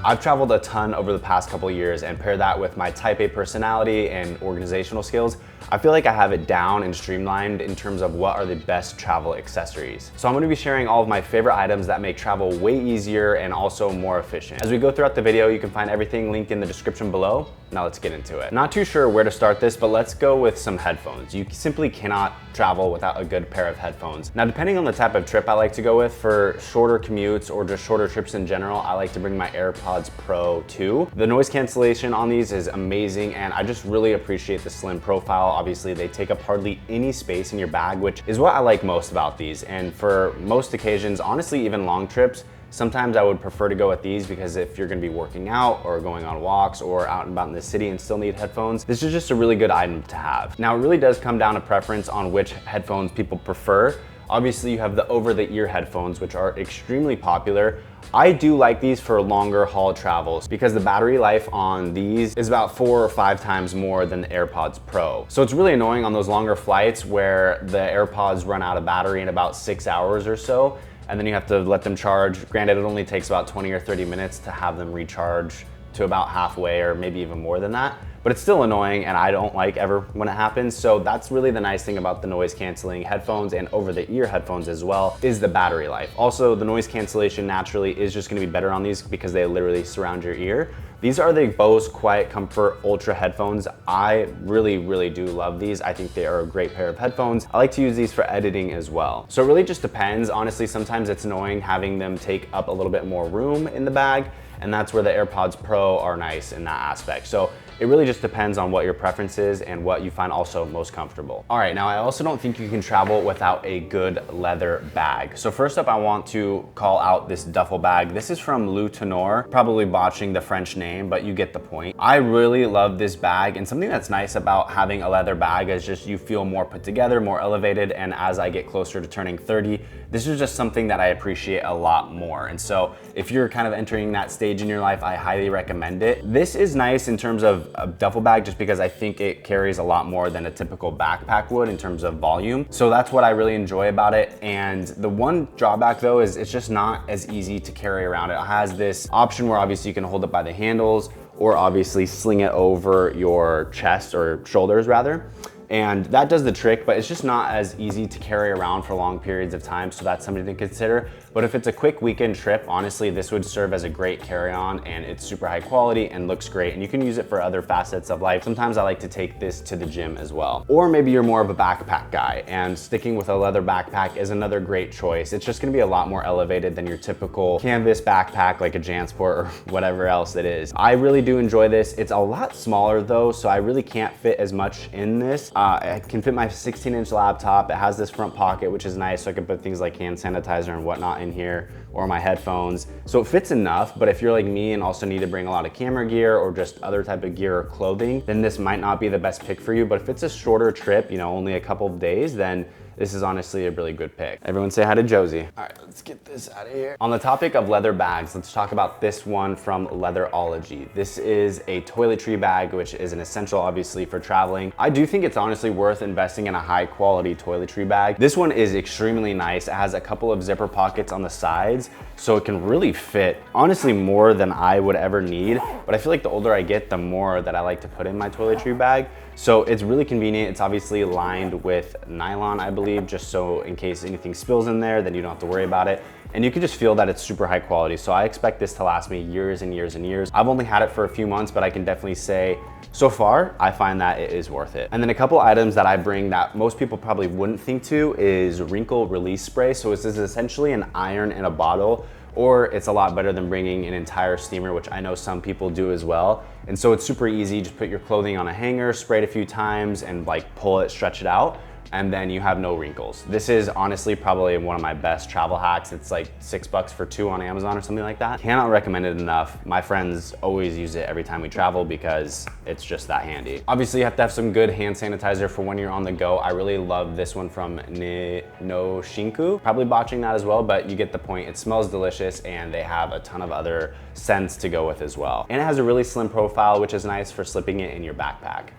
I've traveled a ton over the past couple of years, and pair that with my type A personality and organizational skills, I feel like I have it down and streamlined in terms of what are the best travel accessories. So I'm gonna be sharing all of my favorite items that make travel way easier and also more efficient. As we go throughout the video, you can find everything linked in the description below. Now let's get into it. Not too sure where to start this, but let's go with some headphones. You simply cannot travel without a good pair of headphones. Now, depending on the type of trip I like to go with, for shorter commutes or just shorter trips in general, I like to bring my AirPods Pro 2. The noise cancellation on these is amazing, and I just really appreciate the slim profile. Obviously, they take up hardly any space in your bag, which is what I like most about these. And for most occasions, honestly, even long trips, sometimes I would prefer to go with these because if you're gonna be working out or going on walks or out and about in the city and still need headphones, this is just a really good item to have. Now, it really does come down to preference on which headphones people prefer. Obviously, you have the over-the-ear headphones, which are extremely popular. I do like these for longer haul travels because the battery life on these is about 4 or 5 times more than the AirPods Pro. So it's really annoying on those longer flights where the AirPods run out of battery in about 6 hours or so, and then you have to let them charge. Granted, it only takes about 20 or 30 minutes to have them recharge to about halfway or maybe even more than that. But it's still annoying, and I don't like ever when it happens. So that's really the nice thing about the noise canceling headphones and over the ear headphones as well, is the battery life. Also, the noise cancellation naturally is just gonna be better on these because they literally surround your ear. These are the Bose Quiet Comfort Ultra headphones. I really do love these. I think they are a great pair of headphones. I like to use these for editing as well. So it really just depends. Honestly, sometimes it's annoying having them take up a little bit more room in the bag, and that's where the AirPods Pro are nice in that aspect. So it really just depends on what your preference is and what you find also most comfortable. All right, now I also don't think you can travel without a good leather bag. So first up, I want to call out this duffel bag. This is from Lou Tenor, probably botching the French name, but you get the point. I really love this bag, and something that's nice about having a leather bag is just you feel more put together, more elevated, and as I get closer to turning 30, this is just something that I appreciate a lot more. And so if you're kind of entering that stage in your life, I highly recommend it. This is nice in terms of a duffel bag just because I think it carries a lot more than a typical backpack would in terms of volume. So that's what I really enjoy about it. And the one drawback though is it's just not as easy to carry around. It has this option where obviously you can hold it by the handles or obviously sling it over your chest or shoulders rather. And that does the trick, but it's just not as easy to carry around for long periods of time, so that's something to consider. But if it's a quick weekend trip, honestly, this would serve as a great carry-on, and it's super high quality and looks great, and you can use it for other facets of life. Sometimes I like to take this to the gym as well. Or maybe you're more of a backpack guy, and sticking with a leather backpack is another great choice. It's just gonna be a lot more elevated than your typical canvas backpack like a JanSport or whatever else it is. I really do enjoy this. It's a lot smaller though, so I really can't fit as much in this. I can fit my 16-inch laptop. It has this front pocket, which is nice, so I can put things like hand sanitizer and whatnot in here, or my headphones. So it fits enough, but if you're like me and also need to bring a lot of camera gear or just other type of gear or clothing, then this might not be the best pick for you. But if it's a shorter trip, you know, only a couple of days, then this is honestly a really good pick. Everyone say hi to Josie. All right, let's get this out of here. On the topic of leather bags, let's talk about this one from Leatherology. This is a toiletry bag, which is an essential obviously for traveling. I do think it's honestly worth investing in a high quality toiletry bag. This one is extremely nice. It has a couple of zipper pockets on the sides, so it can really fit honestly more than I would ever need. But I feel like the older I get, the more that I like to put in my toiletry bag. So it's really convenient. It's obviously lined with nylon, I believe, just so in case anything spills in there, then you don't have to worry about it. And you can just feel that it's super high quality. So I expect this to last me years and years and years. I've only had it for a few months, but I can definitely say so far, I find that it is worth it. And then a couple items that I bring that most people probably wouldn't think to is wrinkle release spray. So this is essentially an iron in a bottle, or it's a lot better than bringing an entire steamer, which I know some people do as well. And so it's super easy. Just put your clothing on a hanger, spray it a few times, and like pull it, stretch it out, and then you have no wrinkles. This is honestly probably one of my best travel hacks. It's like $6 for 2 on Amazon or something like that. Cannot recommend it enough. My friends always use it every time we travel because it's just that handy. Obviously, you have to have some good hand sanitizer for when you're on the go. I really love this one from No Shinku. Probably botching that as well, but you get the point. It smells delicious, and they have a ton of other scents to go with as well. And it has a really slim profile, which is nice for slipping it in your backpack.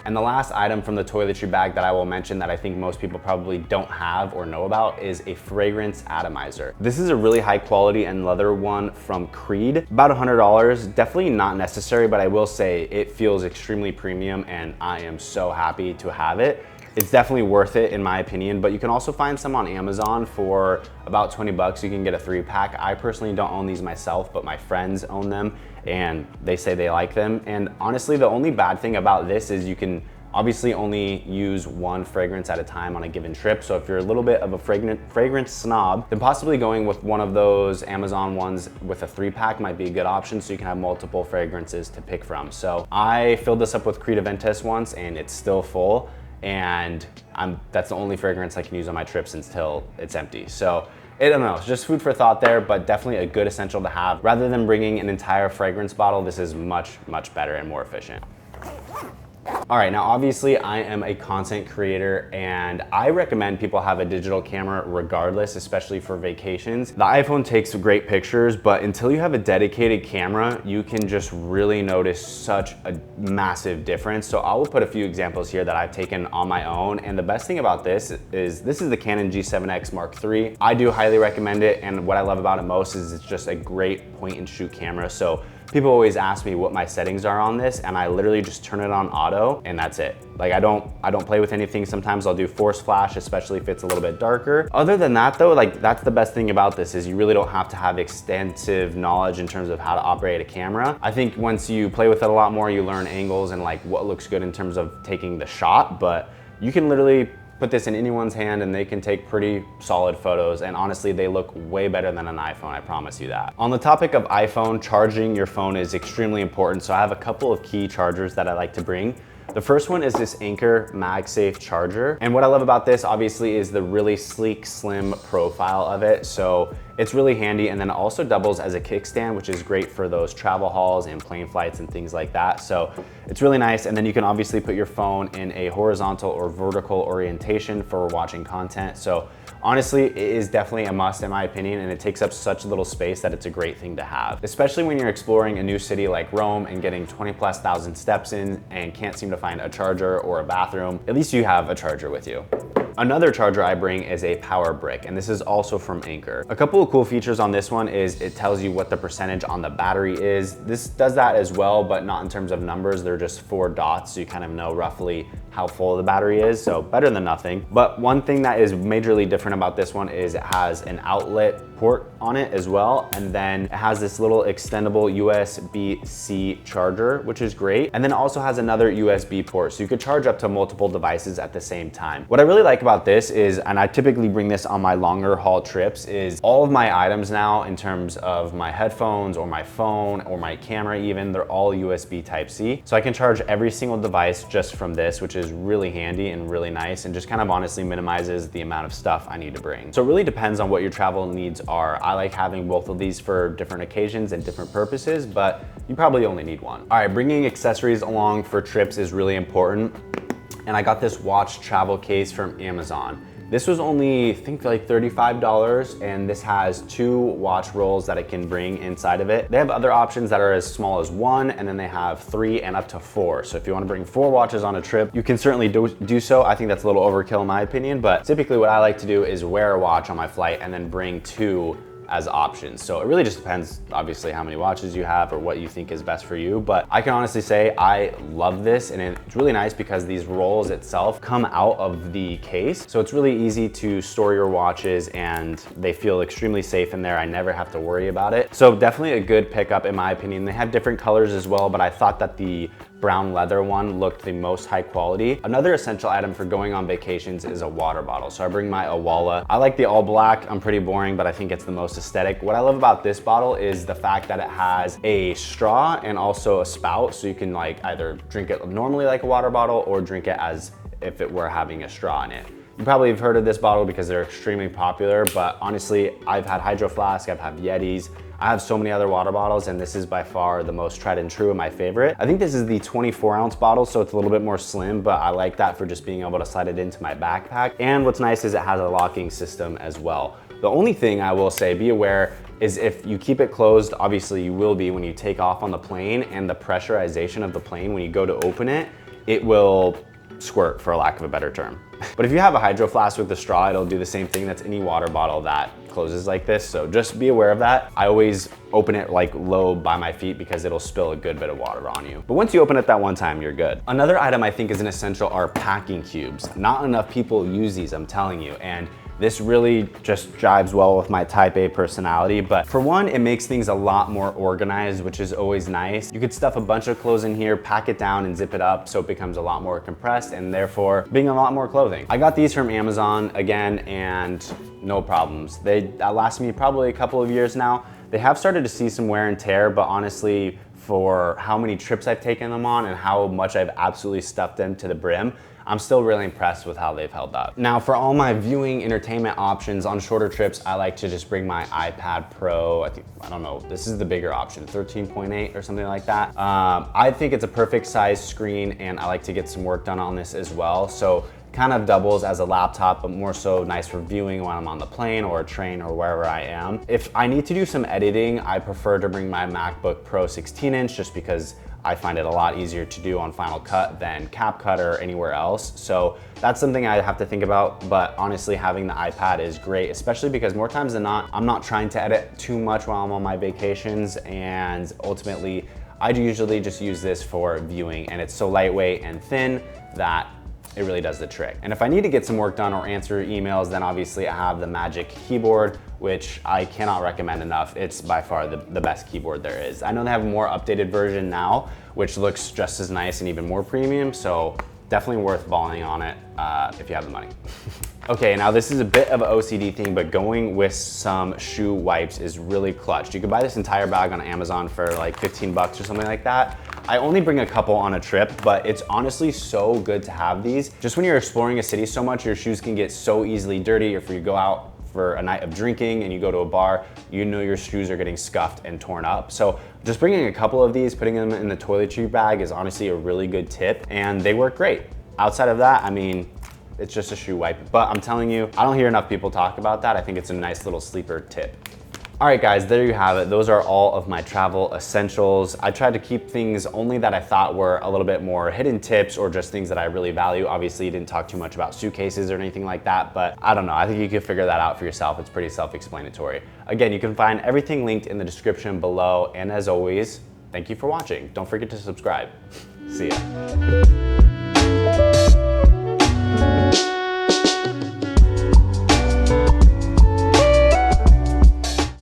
And the last item from the toiletry bag that I will mention that I think most people probably don't have or know about is a fragrance atomizer. This is a really high quality and leather one from Creed, about $100. Definitely not necessary, but I will say it feels extremely premium and I am so happy to have it. It's definitely worth it in my opinion, but you can also find some on Amazon for about 20 bucks. You can get a 3-pack. I personally don't own these myself, but my friends own them and they say they like them. And honestly, the only bad thing about this is you can obviously only use one fragrance at a time on a given trip. So if you're a little bit of a fragrance snob, then possibly going with one of those Amazon ones with a 3-pack might be a good option so you can have multiple fragrances to pick from. So I filled this up with Creed Aventus once and it's still full. And that's the only fragrance I can use on my trips until it's empty. So I don't know, it's just food for thought there, but definitely a good essential to have. Rather than bringing an entire fragrance bottle, this is much, much better and more efficient. All right, now obviously I am a content creator and I recommend people have a digital camera regardless, especially for vacations. The iPhone takes great pictures, but until you have a dedicated camera, you can just really notice such a massive difference. So I will put a few examples here that I've taken on my own. And the best thing about this is the Canon G7X Mark III. I do highly recommend it. And what I love about it most is it's just a great point and shoot camera. So people always ask me what my settings are on this and I literally just turn it on auto and that's it. Like I don't play with anything. Sometimes I'll do force flash, especially if it's a little bit darker. Other than that though, like that's the best thing about this is you really don't have to have extensive knowledge in terms of how to operate a camera. I think once you play with it a lot more, you learn angles and like what looks good in terms of taking the shot, but you can literally put this in anyone's hand and they can take pretty solid photos, and honestly they look way better than an iPhone, I promise you that. On the topic of iPhone, charging your phone is extremely important, so I have a couple of key chargers that I like to bring. The first one is this Anker MagSafe charger. And what I love about this obviously is the really sleek, slim profile of it. So it's really handy, and then it also doubles as a kickstand, which is great for those travel hauls and plane flights and things like that. So it's really nice. And then you can obviously put your phone in a horizontal or vertical orientation for watching content. So honestly, it is definitely a must in my opinion, and it takes up such little space that it's a great thing to have. Especially when you're exploring a new city like Rome and getting 20,000+ steps in and can't seem to find a charger or a bathroom, at least you have a charger with you. Another charger I bring is a power brick, and this is also from Anker. A couple of cool features on this one is it tells you what the percentage on the battery is. This does that as well, but not in terms of numbers. They're just 4 dots, so you kind of know roughly how full the battery is, so better than nothing. But one thing that is majorly different about this one is it has an outlet port on it as well, and then it has this little extendable USB-C charger, which is great, and then it also has another USB port, so you could charge up to multiple devices at the same time. What I really like about this is, and I typically bring this on my longer haul trips, is all of my items now in terms of my headphones or my phone or my camera even, they're all USB Type-C. So I can charge every single device just from this, which is really handy and really nice, and just kind of honestly minimizes the amount of stuff I need to bring. So it really depends on what your travel needs are. I like having both of these for different occasions and different purposes, but you probably only need one. All right, bringing accessories along for trips is really important. And I got this watch travel case from Amazon. This was only, I think like $35, and this has 2 watch rolls that it can bring inside of it. They have other options that are as small as 1, and then they have 3 and up to 4. So if you wanna bring 4 watches on a trip, you can certainly do so. I think that's a little overkill in my opinion, but typically what I like to do is wear a watch on my flight and then bring 2 as options. So it really just depends obviously how many watches you have or what you think is best for you, but I can honestly say I love this, and it's really nice because these rolls itself come out of the case, so it's really easy to store your watches and they feel extremely safe in there. I never have to worry about it, so definitely a good pickup in my opinion. They have different colors as well, but I thought that the brown leather one looked the most high quality. Another essential item for going on vacations is a water bottle. So I bring my Awala. I like the all black. I'm pretty boring, but I think it's the most aesthetic. What I love about this bottle is the fact that it has a straw and also a spout, so you can like either drink it normally like a water bottle or drink it as if it were having a straw in it. You probably have heard of this bottle because they're extremely popular, but honestly, I've had Hydro Flask, I've had Yetis, I have so many other water bottles, and this is by far the most tried and true and my favorite. I think this is the 24-ounce bottle, so it's a little bit more slim, but I like that for just being able to slide it into my backpack. And what's nice is it has a locking system as well. The only thing I will say, be aware, is if you keep it closed, obviously you will be when you take off on the plane, and the pressurization of the plane when you go to open it it will squirt, for a lack of a better term. But if you have a hydro flask with a straw, it'll do the same thing. That's any water bottle that closes like this. So just be aware of that. I always open it like low by my feet because it'll spill a good bit of water on you. But once you open it that one time, you're good. Another item I think is an essential are packing cubes. Not enough people use these, I'm telling you. And this really just jives well with my type A personality, but for one, it makes things a lot more organized, which is always nice. You could stuff a bunch of clothes in here, pack it down and zip it up so it becomes a lot more compressed and therefore being a lot more clothing. I got these from Amazon again and no problems. That lasted me probably a couple of years now. They have started to see some wear and tear, but honestly, for how many trips I've taken them on and how much I've absolutely stuffed them to the brim, I'm still really impressed with how they've held up. Now for all my viewing entertainment options on shorter trips, I like to just bring my iPad Pro. I don't know, this is the bigger option, 13.8 or something like that. I think it's a perfect size screen and I like to get some work done on this as well. So kind of doubles as a laptop, but more so nice for viewing when I'm on the plane or a train or wherever I am. If I need to do some editing, I prefer to bring my MacBook Pro 16-inch just because I find it a lot easier to do on Final Cut than CapCut or anywhere else. So that's something I have to think about, but honestly having the iPad is great, especially because more times than not, I'm not trying to edit too much while I'm on my vacations, and ultimately I usually just use this for viewing, and it's so lightweight and thin that it really does the trick. And if I need to get some work done or answer emails, then obviously I have the Magic Keyboard, which I cannot recommend enough. It's by far the best keyboard there is. I know they have a more updated version now, which looks just as nice and even more premium, so definitely worth balling on it if you have the money. Okay, now this is a bit of an OCD thing, but going with some shoe wipes is really clutch. You can buy this entire bag on Amazon for like 15 bucks or something like that. I only bring a couple on a trip, but it's honestly so good to have these. Just when you're exploring a city so much, your shoes can get so easily dirty, or if you go out for a night of drinking and you go to a bar, you know your shoes are getting scuffed and torn up. So just bringing a couple of these, putting them in the toiletry bag is honestly a really good tip, and they work great. Outside of that, I mean, it's just a shoe wipe, but I'm telling you, I don't hear enough people talk about that. I think it's a nice little sleeper tip. All right guys, there you have it. Those are all of my travel essentials. I tried to keep things only that I thought were a little bit more hidden tips or just things that I really value. Obviously, didn't talk too much about suitcases or anything like that, but I don't know. I think you can figure that out for yourself. It's pretty self-explanatory. Again, you can find everything linked in the description below. And as always, thank you for watching. Don't forget to subscribe. See ya.